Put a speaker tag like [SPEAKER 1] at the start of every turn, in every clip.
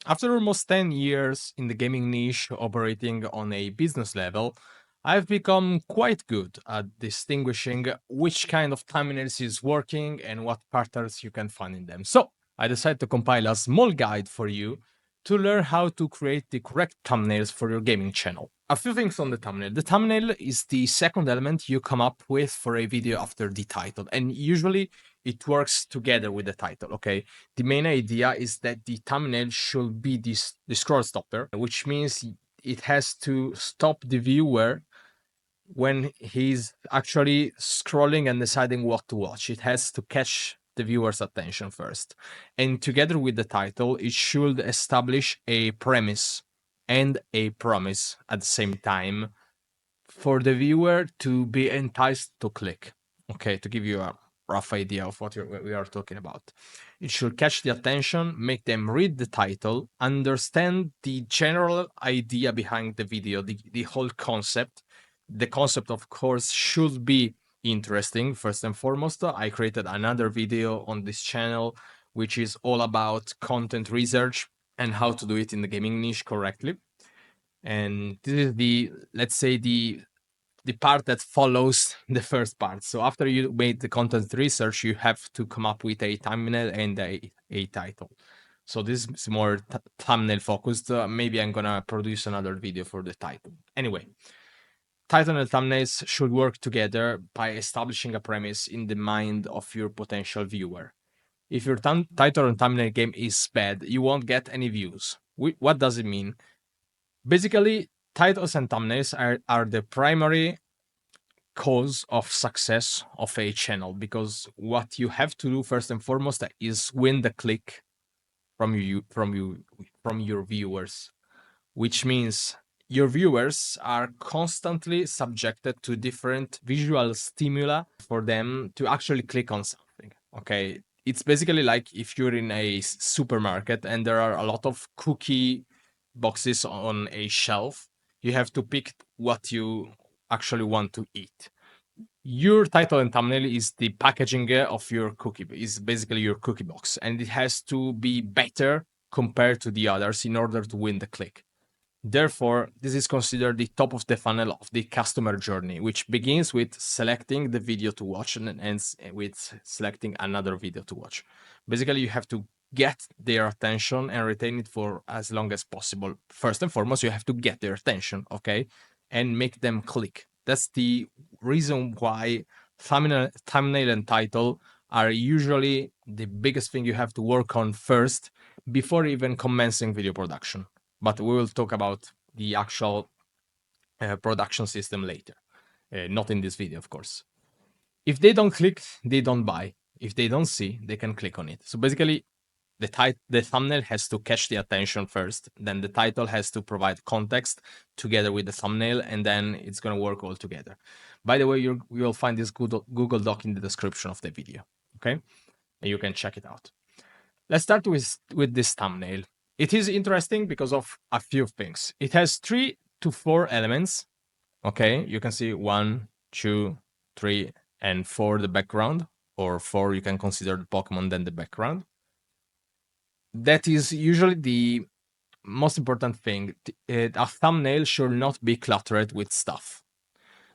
[SPEAKER 1] After almost 10 years in the gaming niche operating on a business level, I've become quite good at distinguishing which kind of thumbnails is working and what patterns you can find in them. So, I decided to compile a small guide for you to learn how to create the correct thumbnails for your gaming channel. A few things on the thumbnail. The thumbnail is the second element you come up with for a video after the title, and usually it works together with the title, okay? The main idea is that the thumbnail should be the scroll stopper, which means it has to stop the viewer when he's actually scrolling and deciding what to watch. It has to catch the viewer's attention first. And together with the title, it should establish a premise and a promise at the same time for the viewer to be enticed to click. Okay, to give you a rough idea of what we are talking about. It should catch the attention, make them read the title, understand the general idea behind the video, the whole concept. The concept, of course, should be interesting first and foremost. I created another video on this channel, which is all about content research and how to do it in the gaming niche correctly. And this is the, let's say, the part that follows the first part. So after you made the content research, you have to come up with a thumbnail and a title. So this is more thumbnail focused. Maybe I'm gonna produce another video for the title. Anyway, title and thumbnails should work together by establishing a premise in the mind of your potential viewer. If your title and thumbnail game is bad, you won't get any views. What does it mean? Basically, titles and thumbnails are the primary cause of success of a channel, because what you have to do first and foremost is win the click from your viewers, which means your viewers are constantly subjected to different visual stimuli for them to actually click on something. Okay, it's basically like if you're in a supermarket and there are a lot of cookie boxes on a shelf, you have to pick what you actually want to eat. Your title and thumbnail is the packaging of your cookie, is basically your cookie box, and it has to be better compared to the others in order to win the click. Therefore, this is considered the top of the funnel of the customer journey, which begins with selecting the video to watch and ends with selecting another video to watch. Basically, you have to get their attention and retain it for as long as possible. First and foremost, you have to get their attention, okay, and make them click. That's the reason why thumbnail and title are usually the biggest thing you have to work on first before even commencing video production. But we will talk about the actual production system later, not in this video, of course. If they don't click, they don't buy. If they don't see, they can click on it. So basically, the thumbnail has to catch the attention first, then the title has to provide context together with the thumbnail, and then it's going to work all together. By the way, you will find this Google Doc in the description of the video, okay? And you can check it out. Let's start with this thumbnail. It is interesting because of a few things. It has 3 to 4 elements. Okay, you can see 1, 2, 3, and 4 the background, or 4 you can consider the Pokemon then the background. That is usually the most important thing. A thumbnail should not be cluttered with stuff.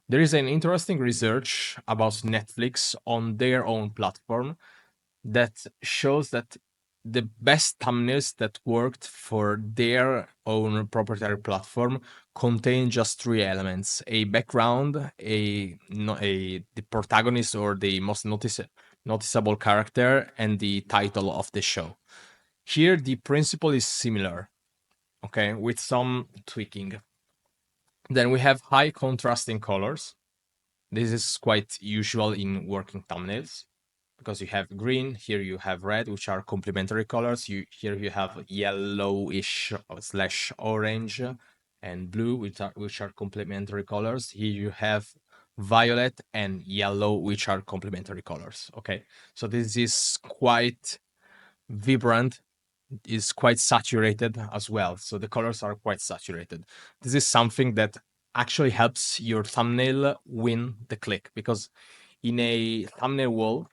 [SPEAKER 1] There is an interesting research about Netflix on their own platform that shows that the best thumbnails that worked for their own proprietary platform contain just 3 elements: a background, the protagonist or the most noticeable character, and the title of the show. Here the principle is similar, okay, with some tweaking. Then we have high contrasting colors. This is quite usual in working thumbnails, because you have green, here you have red, which are complementary colors. Here you have yellowish slash orange and blue, which are complementary colors. Here you have violet and yellow, which are complementary colors. Okay, so this is quite vibrant, is quite saturated as well. So the colors are quite saturated. This is something that actually helps your thumbnail win the click, because in a thumbnail wall,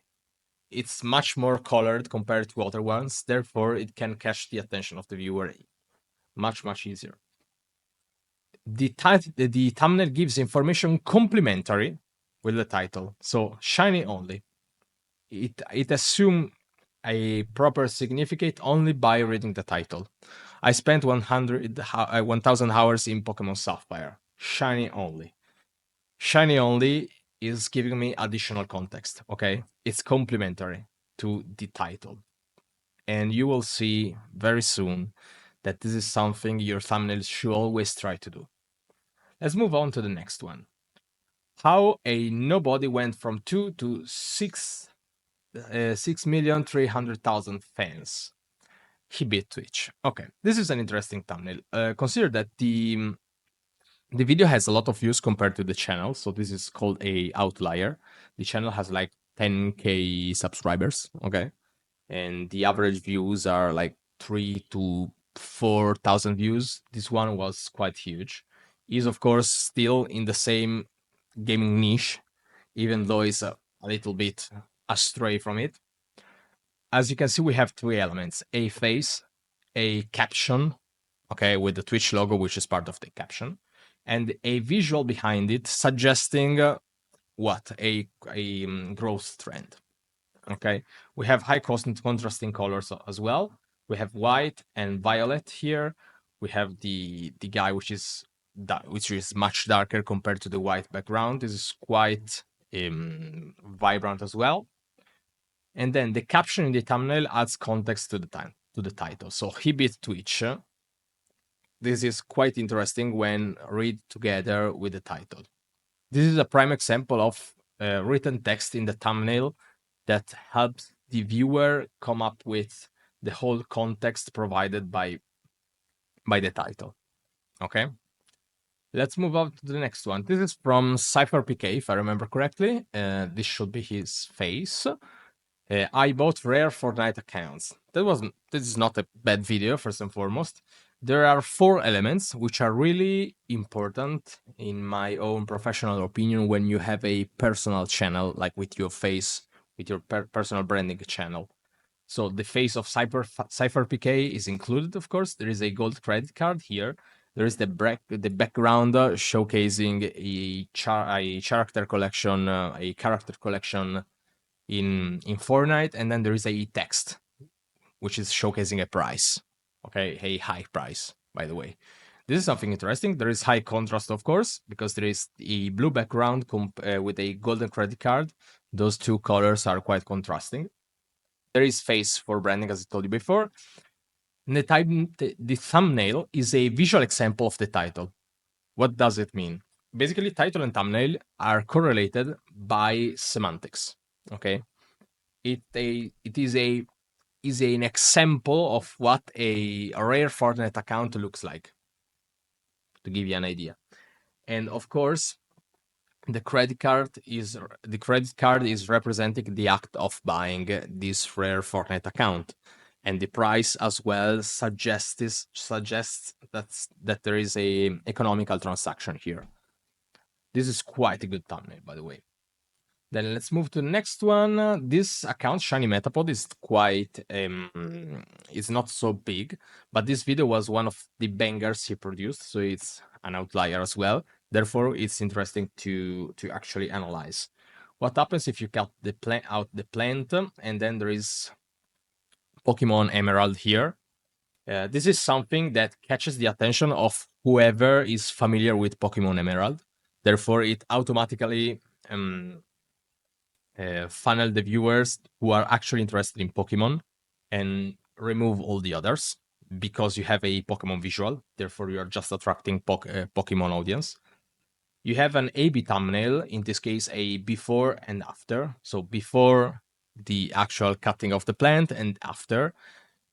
[SPEAKER 1] it's much more colored compared to other ones. Therefore, it can catch the attention of the viewer much easier. The thumbnail gives information complementary with the title, so shiny only. It assumes a proper significance only by reading the title. I spent 1,000 hours in Pokemon Sapphire. Shiny only. Shiny only is giving me additional context, okay? It's complementary to the title. And you will see very soon that this is something your thumbnails should always try to do. Let's move on to the next one. How a nobody went from 2 to 6,300,000 fans. He beat Twitch. Okay, this is an interesting thumbnail. Consider that the video has a lot of views compared to the channel, so this is called a outlier. The channel has like 10k subscribers, okay, and the average views are like 3 to 4,000 views. This one was quite huge. Is of course still in the same gaming niche, even though it's a little bit astray from it. As you can see, we have three elements: a face, a caption, okay, with the Twitch logo, which is part of the caption, and a visual behind it suggesting what a growth trend. Okay, we have high contrasting colors as well. We have white and violet here. We have the guy which is much darker compared to the white background. This is quite vibrant as well. And then the caption in the thumbnail adds context to the title. So he beat Twitch. This is quite interesting when read together with the title. This is a prime example of written text in the thumbnail that helps the viewer come up with the whole context provided by the title. Okay, let's move on to the next one. This is from CypherPK, if I remember correctly. This should be his face. I bought rare Fortnite accounts. This is not a bad video, first and foremost. There are 4 elements which are really important in my own professional opinion when you have a personal channel, like with your face, with your personal branding channel. So the face of CypherPK is included, of course. There is a gold credit card here. There is the background showcasing a character collection, in Fortnite, and then there is a text which is showcasing a price. Okay, a high price, by the way. This is something interesting. There is high contrast, of course, because there is a blue background with a golden credit card. Those two colors are quite contrasting. There is face for branding, as I told you before. The thumbnail is a visual example of the title. What does it mean? Basically, title and thumbnail are correlated by semantics. Okay, it is an example of what a rare Fortnite account looks like, to give you an idea. And of course, the credit card is representing the act of buying this rare Fortnite account, and the price as well suggests that there is a economical transaction here. This is quite a good thumbnail, by the way. Then let's move to the next one. This account, Shiny Metapod, is quite, it's not so big, but this video was one of the bangers he produced, so it's an outlier as well. Therefore, it's interesting to actually analyze. What happens if you cut out the plant, and then there is Pokemon Emerald here. This is something that catches the attention of whoever is familiar with Pokemon Emerald. Therefore, it automatically funnel the viewers who are actually interested in Pokemon and remove all the others because you have a Pokemon visual. Therefore, you are just attracting Pokemon audience. You have an A/B thumbnail, in this case, a before and after. So before the actual cutting of the plant and after,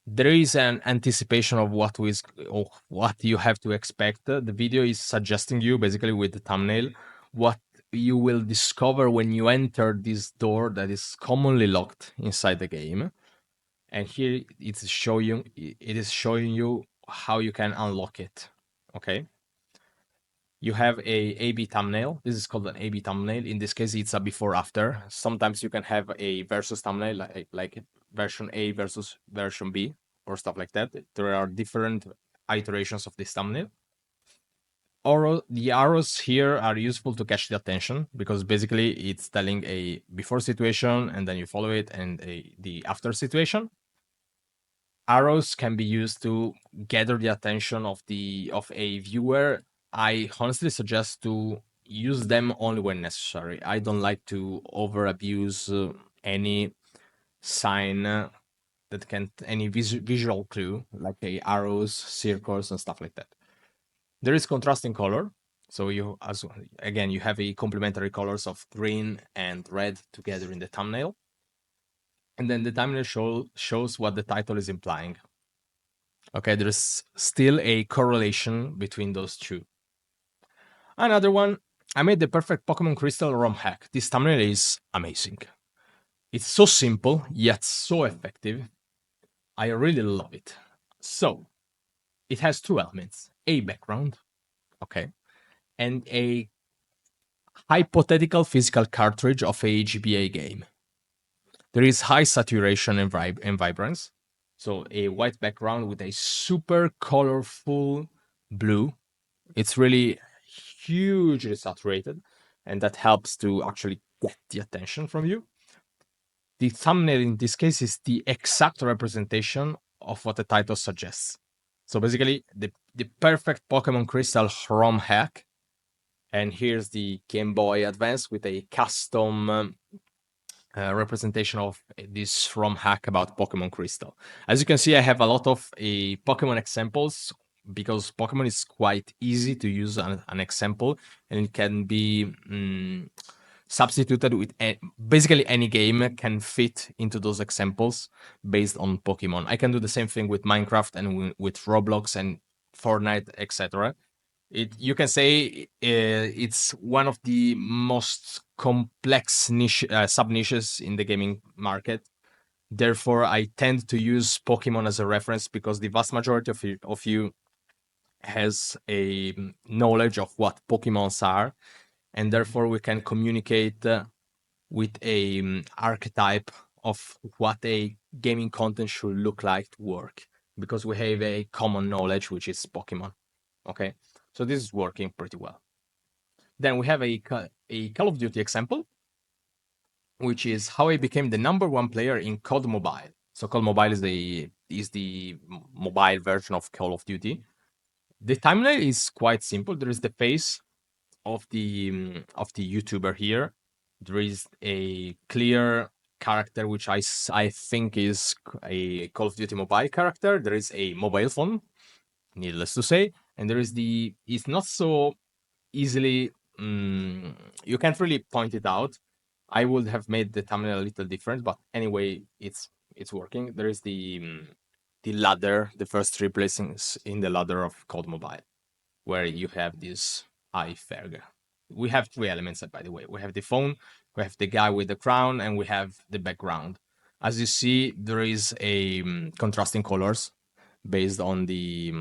[SPEAKER 1] there is an anticipation of what you have to expect. The video is suggesting you, basically with the thumbnail, what you will discover when you enter this door that is commonly locked inside the game. And here it is showing you how you can unlock it. Okay. you have a A/B thumbnail. This is called an A/B thumbnail. In this case, it's a before after. Sometimes you can have a versus thumbnail, like version A versus version B or stuff like that. There are different iterations of this thumbnail. The arrows here are useful to catch the attention because basically it's telling a before situation and then you follow it and the after situation. Arrows can be used to gather the attention of a viewer. I honestly suggest to use them only when necessary. I don't like to over abuse any sign that can any visual clue like arrows, circles, and stuff like that. There is contrasting color, so you again you have a complementary colors of green and red together in the thumbnail, and then the thumbnail shows what the title is implying. Okay, there's still a correlation between those two. Another one, I made the perfect Pokemon Crystal ROM hack. This thumbnail is amazing. It's so simple, yet so effective. I really love it. So, it has two elements, a background, okay, and a hypothetical physical cartridge of a GBA game. There is high saturation and vibrance. So a white background with a super colorful blue. It's really hugely saturated, and that helps to actually get the attention from you. The thumbnail in this case is the exact representation of what the title suggests. So basically, the perfect Pokemon Crystal ROM hack. And here's the Game Boy Advance with a custom representation of this ROM hack about Pokemon Crystal. As you can see, I have a lot of Pokemon examples because Pokemon is quite easy to use an example, and it can be substituted with basically any game can fit into those examples based on Pokemon. I can do the same thing with Minecraft and with Roblox and Fortnite, etc. You can say it's one of the most complex niche sub niches in the gaming market. Therefore, I tend to use Pokemon as a reference because the vast majority of you has a knowledge of what Pokemons are, and therefore we can communicate with a archetype of what a gaming content should look like to work because we have a common knowledge, which is Pokemon. Okay. So this is working pretty well. Then we have a Call of Duty example, which is how I became the #1 player in COD Mobile. So COD Mobile is the mobile version of Call of Duty. The timeline is quite simple. There is the face of the YouTuber here. There is a clear character, which I think is a Call of Duty Mobile character. There is a mobile phone, needless to say, and there is it's not so easily you can't really point it out. I would have made the thumbnail a little different, but anyway, it's working. There is the ladder, the first 3 placings in the ladder of COD Mobile, where you have this iFerg. We have 3 elements, by the way. We have the phone, we have the guy with the crown, and we have the background. As you see, there is a contrasting colors based on the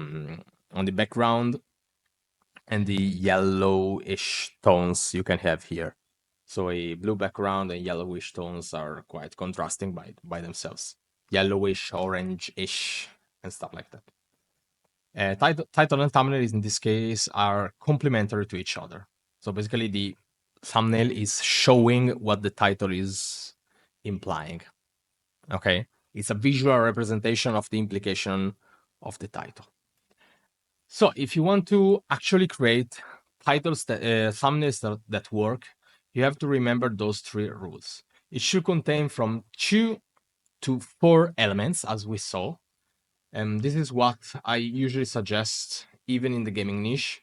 [SPEAKER 1] background and the yellowish tones you can have here. So a blue background and yellowish tones are quite contrasting by themselves. Yellowish, orange-ish, and stuff like that. Title and thumbnail in this case are complementary to each other. So basically the thumbnail is showing what the title is implying. Okay, it's a visual representation of the implication of the title. So if you want to actually create titles thumbnails that work, you have to remember those 3 rules. It should contain from 2 to 4 elements, as we saw. And this is what I usually suggest, even in the gaming niche.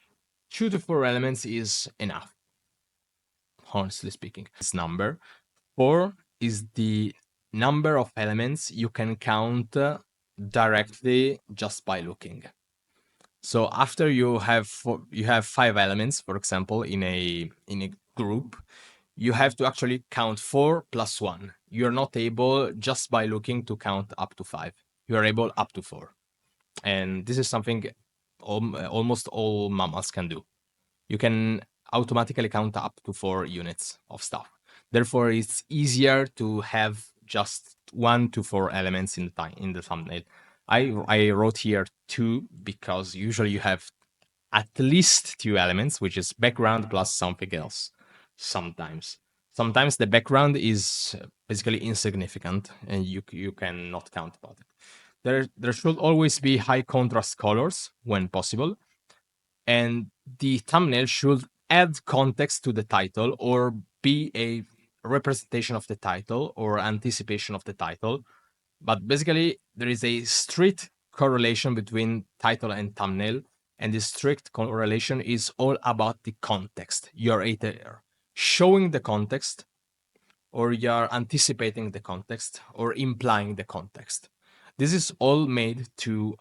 [SPEAKER 1] 2 to 4 elements is enough, honestly speaking. This number 4 is the number of elements you can count directly just by looking. So after you have 5 elements, for example, in a group, you have to actually count 4 plus 1. You're not able just by looking to count up to 5. You are able up to 4, and this is something almost all mammals can do. you can automatically count up to 4 units of stuff. Therefore, it's easier to have just 1 to 4 elements in the thumbnail. I wrote here 2 because usually you have at least 2 elements, which is background plus something else. Sometimes the background is basically insignificant and you cannot count about it. There should always be high contrast colors when possible, and the thumbnail should add context to the title or be a representation of the title or anticipation of the title. But basically, there is a strict correlation between title and thumbnail, and the strict correlation is all about the context. You're either showing the context, or you're anticipating the context, or implying the context. This is all made to,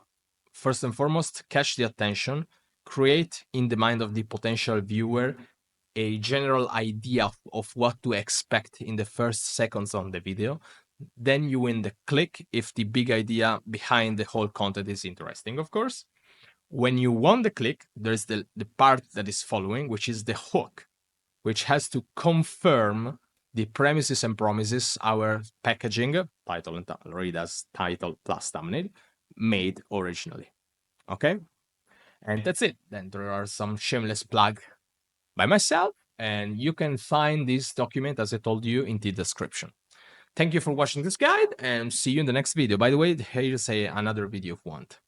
[SPEAKER 1] first and foremost, catch the attention, create in the mind of the potential viewer a general idea of what to expect in the first seconds on the video. Then you win the click if the big idea behind the whole content is interesting, of course. When you won the click, there's the part that is following, which is the hook, which has to confirm the premises and promises our packaging, title and read as title plus thumbnail, made originally. Okay? And that's it. Then there are some shameless plug by myself, and you can find this document, as I told you, in the description. Thank you for watching this guide, and see you in the next video. By the way, here's another video if you want.